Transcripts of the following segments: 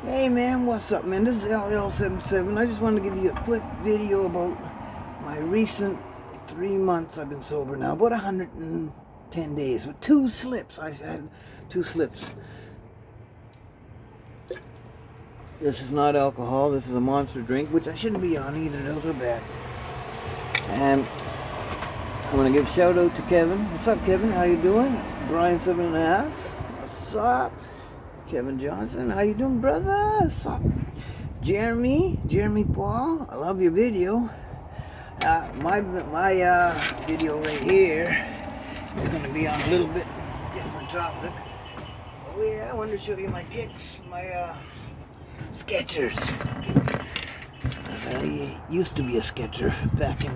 Hey man, what's up man? This is LL77. I just wanted to give you a quick video about my recent 3 months I've been sober now. About 110 days with 2 slips. I had 2 slips. This is not alcohol. This is a monster drink, which I shouldn't be on either. Those are bad. And I want to give a shout out to Kevin. What's up, Kevin? How you doing? Brian 7.5. What's up? Kevin Johnson, how you doing, brother? What's up? Jeremy Paul, I love your video. My video right here is going to be on a little bit different topic. Oh yeah, I wanted to show you my pics, my Skechers. I used to be a Sketcher back in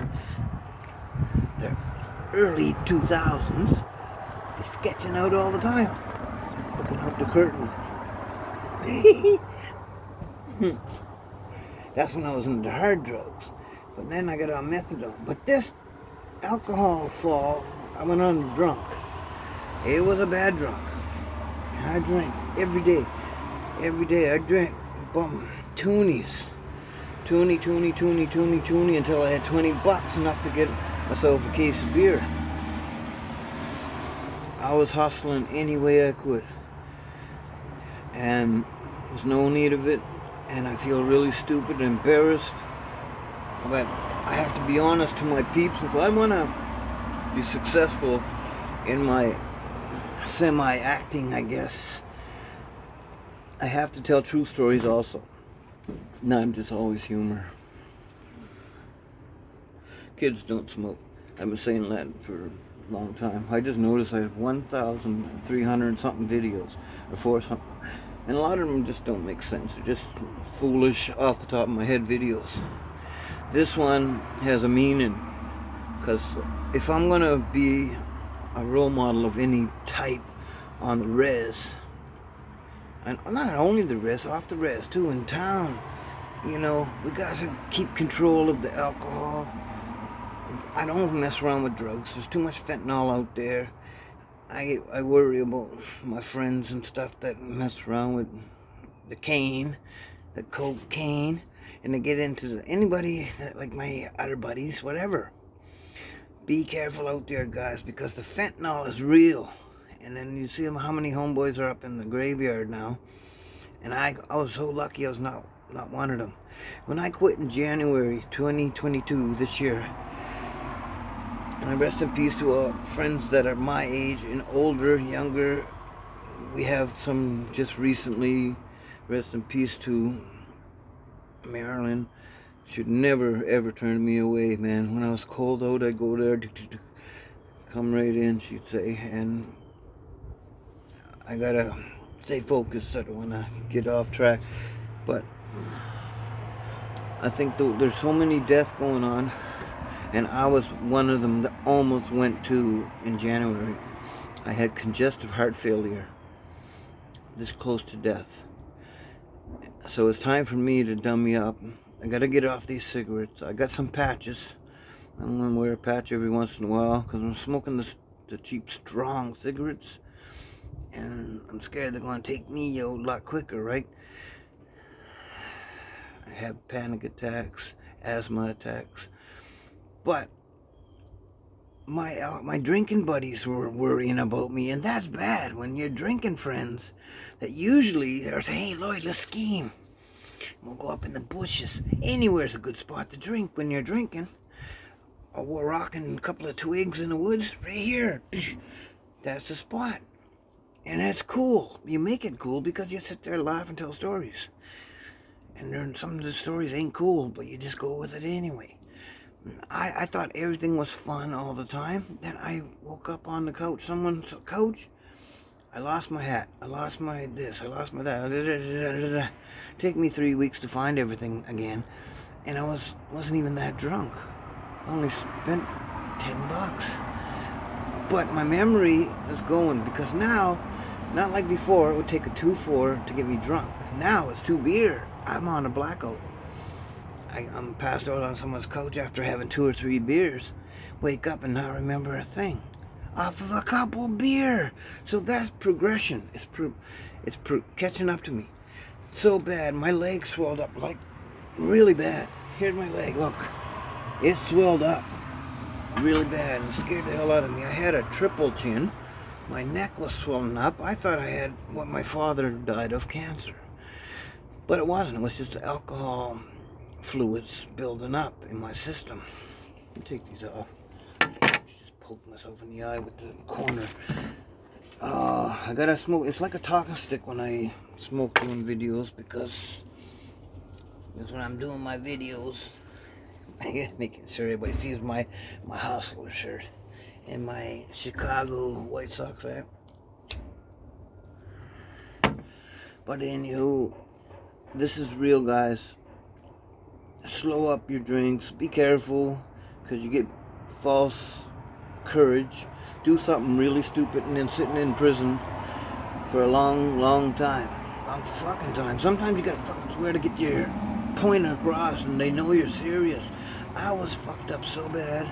the early 2000s. Sketching out all the time, looking up the curtain. That's when I was into hard drugs. But then I got on methadone. But this alcohol fall, I went on drunk. It was a bad drunk. And I drank every day. Every day I drank toonies. Toonie until I had $20, enough to get myself a case of beer. I was hustling any way I could. And there's no need of it, and I feel really stupid and embarrassed. But I have to be honest to my peeps. If I want to be successful in my semi-acting, I guess, I have to tell true stories also. Not just always humor. Kids don't smoke. I've been saying that for a long time. I just noticed I have 1,300 something videos, or 4 something. And a lot of them just don't make sense. They're just foolish, off the top of my head videos. This one has a meaning. Because if I'm going to be a role model of any type on the res, and not only the res, off the res too, in town, you know, we got to keep control of the alcohol. I don't mess around with drugs. There's too much fentanyl out there. I worry about my friends and stuff that mess around with the cocaine, and they get into anybody that, like my other buddies, whatever. Be careful out there, guys, because the fentanyl is real. And then you see how many homeboys are up in the graveyard now. And I was so lucky I was not one of them. When I quit in January 2022 this year, and I rest in peace to friends that are my age and older, younger. We have some just recently. Rest in peace to Marilyn. She'd never ever turn me away, man. When I was cold out, I'd go there, come right in, she'd say. And I gotta stay focused. I don't want to get off track. But I think there's so many deaths going on. And I was one of them that almost went to in January. I had congestive heart failure, this close to death. So it's time for me to dummy up. I gotta get off these cigarettes. I got some patches. I'm gonna wear a patch every once in a while because I'm smoking the cheap, strong cigarettes. And I'm scared they're gonna take me a lot quicker, right? I have panic attacks, asthma attacks. But my drinking buddies were worrying about me, and that's bad when you're drinking friends that usually are saying, hey Lloyd, let's scheme. We'll go up in the bushes. Anywhere's a good spot to drink when you're drinking. Or we're rocking a couple of twigs in the woods, right here. That's the spot. And that's cool. You make it cool because you sit there, laugh, and tell stories. And then some of the stories ain't cool, but you just go with it anyway. I thought everything was fun all the time. Then I woke up on the couch. Someone's couch. I lost my hat. I lost my this. I lost my that. Take me 3 weeks to find everything again. And I wasn't even that drunk. I only spent $10. But my memory is going because now, not like before, it would take a 2-4 to get me drunk. Now it's 2 beer. I'm on a blackout. I'm passed out on someone's couch after having 2 or 3 beers. Wake up and not remember a thing. Off of a couple beer. So that's progression. It's catching up to me. So bad. My leg swelled up like really bad. Here's my leg. Look. It swelled up really bad and scared the hell out of me. I had a triple chin. My neck was swollen up. I thought I had what my father died of, cancer. But it wasn't. It was just alcohol fluids building up in my system. Let me take these off. Just poke myself in the eye with the corner. I gotta smoke. It's like a talking stick when I smoke doing videos, because that's when I'm doing my videos. Making sure everybody sees my Hustler shirt and my Chicago White Sox hat. But anywho, this is real, guys. Slow up your drinks. Be careful, because you get false courage. Do something really stupid and then sitting in prison for a long, long time. Long fucking time. Sometimes you gotta fucking swear to get your point across and they know you're serious. I was fucked up so bad.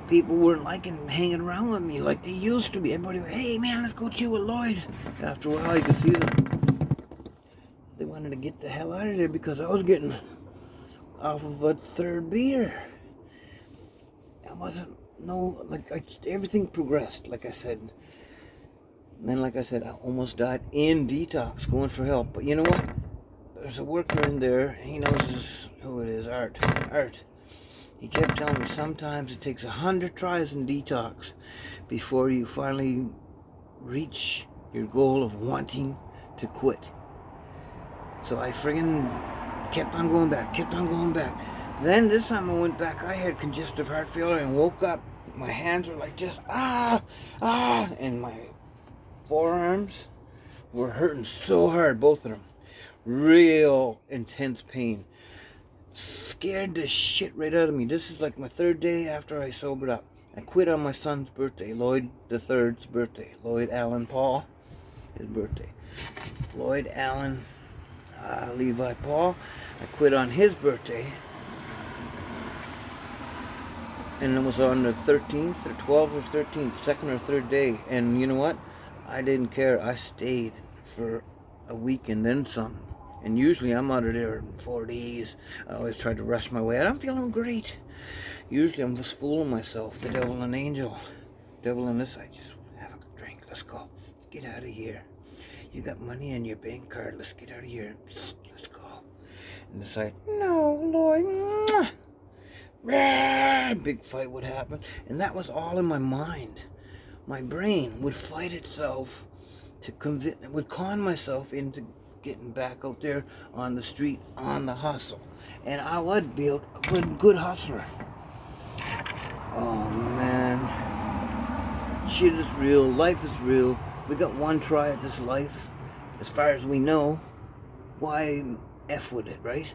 People weren't liking hanging around with me like they used to be. Everybody went, hey man, let's go chill with Lloyd. After a while you could see them. They wanted to get the hell out of there because I was getting off of a third beer. I wasn't, everything progressed, like I said. And then, like I said, I almost died in detox, going for help. But you know what? There's a worker in there. He knows who it is, Art. He kept telling me sometimes it takes 100 tries in detox before you finally reach your goal of wanting to quit. So I friggin' kept on going back. Then this time I went back, I had congestive heart failure and woke up. My hands were like just, and my forearms were hurting so hard, both of them. Real intense pain. Scared the shit right out of me. This is like my third day after I sobered up. I quit on my son's birthday, Lloyd the Third's birthday. Lloyd Allen Paul, his birthday. Lloyd Allen Levi Paul. I quit on his birthday. And it was on the 13th or 12th or 13th, second or third day. And you know what? I didn't care. I stayed for a week and then some. And usually I'm out of there in 4 days. I always try to rush my way out. I'm feeling great. Usually I'm just fooling myself. The devil and angel. Devil on this side, just have a drink. Let's go. Let's get out of here. You got money in your bank card. Let's get out of here. Psst, let's go. And the side, no, Lloyd. Mwah. Big fight would happen. And that was all in my mind. My brain would fight itself to convince, would con myself into getting back out there on the street, on the hustle. And I would be a good hustler. Oh man. Shit is real. Life is real. We got one try at this life. As far as we know. Why F with it, right?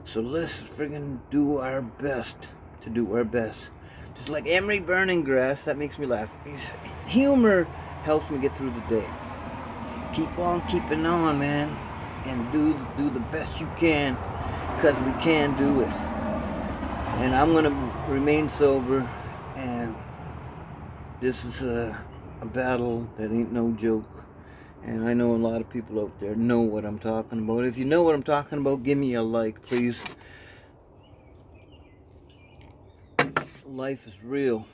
So let's friggin' do our best to do our best. Just like Emery Burning Grass, that makes me laugh. Humor helps me get through the day. Keep on keeping on, man. And do the best you can, because we can do it. And I'm gonna remain sober, and this is a battle that ain't no joke. And I know a lot of people out there know what I'm talking about. If you know what I'm talking about, give me a like, please. Life is real,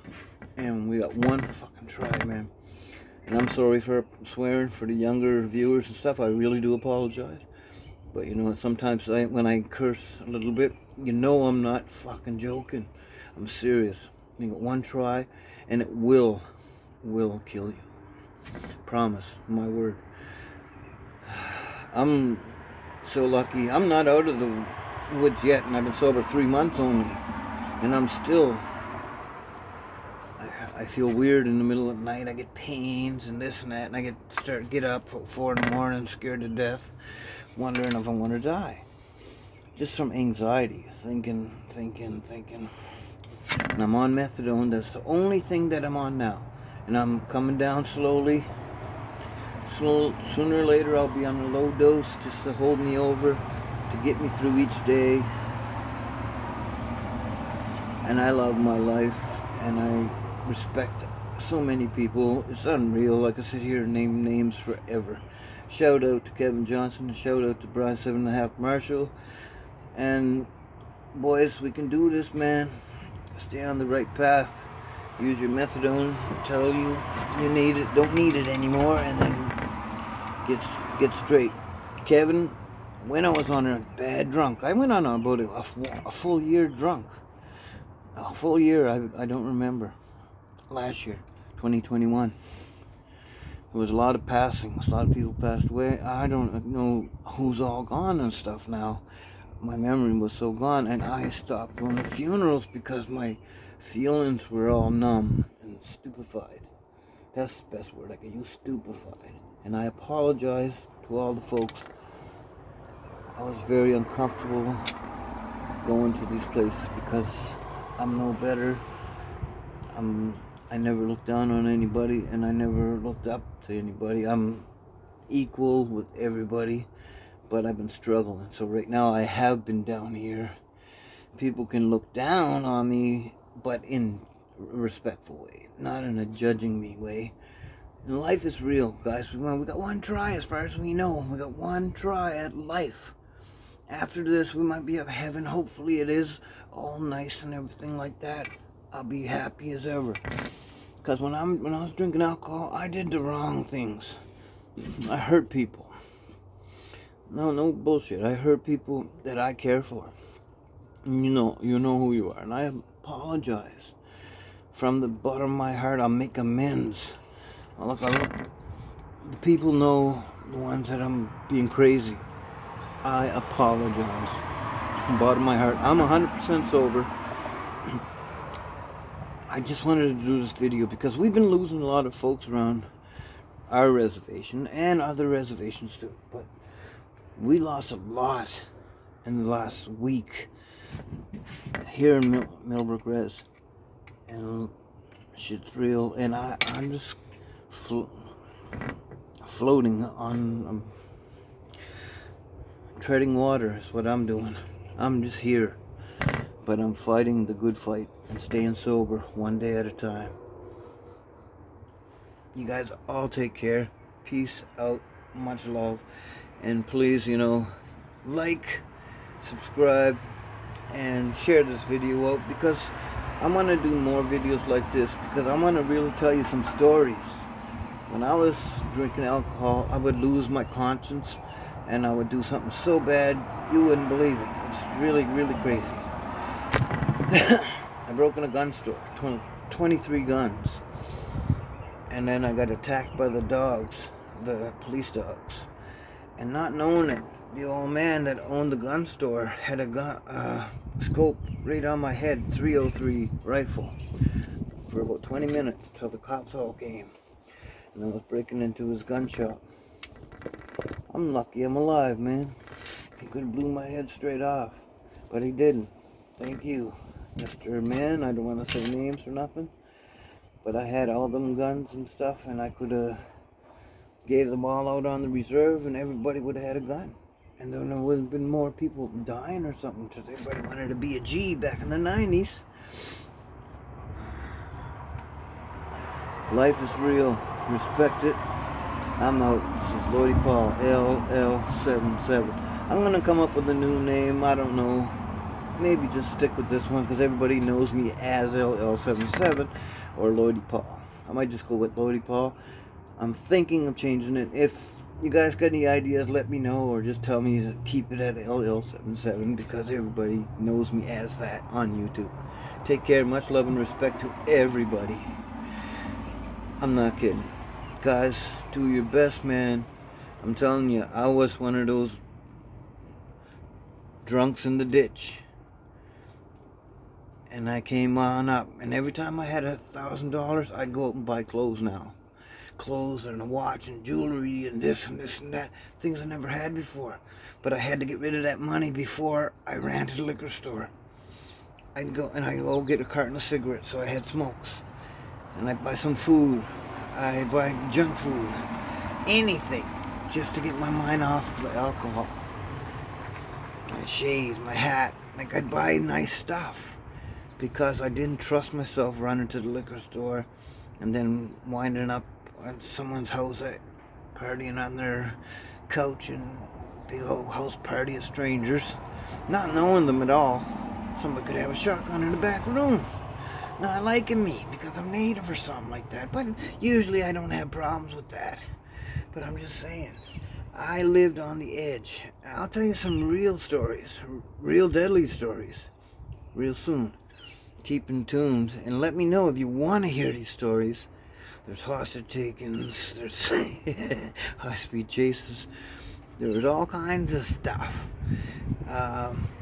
and we got one fucking try, man. And I'm sorry for swearing for the younger viewers and stuff. I really do apologize. But you know, sometimes when I curse a little bit, you know I'm not fucking joking. I'm serious. You got one try, and it will kill you. Promise, my word. I'm so lucky. I'm not out of the woods yet, and I've been sober 3 months only. And I'm still... I feel weird in the middle of the night. I get pains and this and that, and I get up at 4 in the morning, scared to death, wondering if I want to die. Just from anxiety, thinking. And I'm on methadone. That's the only thing that I'm on now. And I'm coming down slowly. Sooner or later I'll be on a low dose just to hold me over, to get me through each day. And I love my life, and I respect so many people. It's unreal. I could sit here and name names forever. Shout out to Kevin Johnson. Shout out to Brian 7.5 Marshall. And boys, we can do this, man. Stay on the right path. Use your methadone. Tell you need it, don't need it anymore, and then get straight. Kevin, when I was on a bad drunk, I went on about a full year drunk. A full year, I don't remember. Last year, 2021. There was a lot of passings. A lot of people passed away. I don't know who's all gone and stuff now. My memory was so gone, and I stopped going to funerals because my feelings were all numb and stupefied. That's the best word I could use, stupefied. And I apologize to all the folks. I was very uncomfortable going to these places because I'm no better. I never looked down on anybody, and I never looked up to anybody. I'm equal with everybody, but I've been struggling. So right now I have been down here. People can look down on me, but in a respectful way, not in a judging me way. And life is real, guys. We got one try as far as we know. We got one try at life. After this, we might be up heaven. Hopefully it is all nice and everything like that. I'll be happy as ever. Because when I was drinking alcohol, I did the wrong things. I hurt people. No bullshit. I hurt people that I care for. And you know who you are. And I apologize. From the bottom of my heart, I'll make amends. The people know, the ones that I'm being crazy. I apologize. From the bottom of my heart. I'm 100% sober. I just wanted to do this video because we've been losing a lot of folks around our reservation and other reservations too. But we lost a lot in the last week here in Millbrook Res. And shit's real. And I'm just floating on... treading water is what I'm doing. I'm just here. But I'm fighting the good fight and staying sober one day at a time. You guys all take care. Peace out. Much love. And please, like, subscribe, and share this video out, because I'm going to do more videos like this, because I want to really tell you some stories. When I was drinking alcohol, I would lose my conscience, and I would do something so bad you wouldn't believe it. It's really, really crazy. I broke in a gun store, 23 guns, and then I got attacked by the dogs, the police dogs, and not knowing it, the old man that owned the gun store had a gun scope right on my head, 303 rifle, for about 20 minutes till the cops all came, and I was breaking into his gun shop. I'm lucky I'm alive, man. He could have blew my head straight off, but he didn't. Thank you, Mr. Man. I don't want to say names or nothing, but I had all them guns and stuff, and I could have gave them all out on the reserve, and everybody would have had a gun. And then there would have been more people dying or something, because everybody wanted to be a G back in the 90s. Life is real. Respect it. I'm out. This is Lloydie Paul, LL77. I'm going to come up with a new name. I don't know. Maybe just stick with this one, because everybody knows me as LL77 or Lloydie Paul. I might just go with Lloydie Paul. I'm thinking of changing it. If you guys got any ideas, let me know, or just tell me to keep it at LL77, because everybody knows me as that on YouTube. Take care. Much love and respect to everybody. I'm not kidding. Guys, do your best, man. I'm telling you, I was one of those drunks in the ditch. And I came on up. And every time I had $1,000, I'd go out and buy clothes now. Clothes and a watch and jewelry and this and this and that. Things I never had before. But I had to get rid of that money before I ran to the liquor store. I'd go get a carton of cigarettes so I had smokes. And I'd buy some food. I buy junk food, anything, just to get my mind off the alcohol. My shades, my hat, like I'd buy nice stuff, because I didn't trust myself running to the liquor store and then winding up at someone's house partying on their couch and big old house party of strangers, not knowing them at all. Somebody could have a shotgun in the back room, not liking me because I'm native or something like that. But usually I don't have problems with that. But I'm just saying, I lived on the edge. I'll tell you some real stories, real deadly stories, real soon. Keep in tuned and let me know if you want to hear these stories. There's hostage takings, there's high-speed chases, there's all kinds of stuff.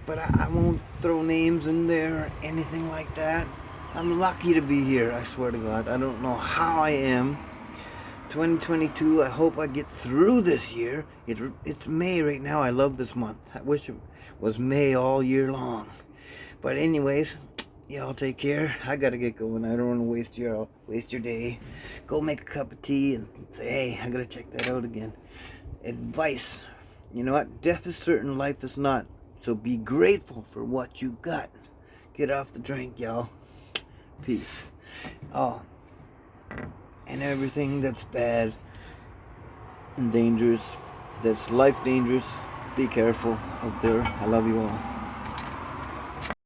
But I won't throw names in there or anything like that. I'm lucky to be here, I swear to God. I don't know how I am. 2022, I hope I get through this year. It's May right now. I love this month. I wish it was May all year long. But anyways, y'all take care. I gotta get going. I don't want to waste your day. Go make a cup of tea and say, hey, I gotta check that out again. Advice. You know what? Death is certain, life is not. So be grateful for what you got. Get off the drink, y'all. Peace. Oh, and everything that's bad and dangerous, that's life dangerous, be careful out there. I love you all.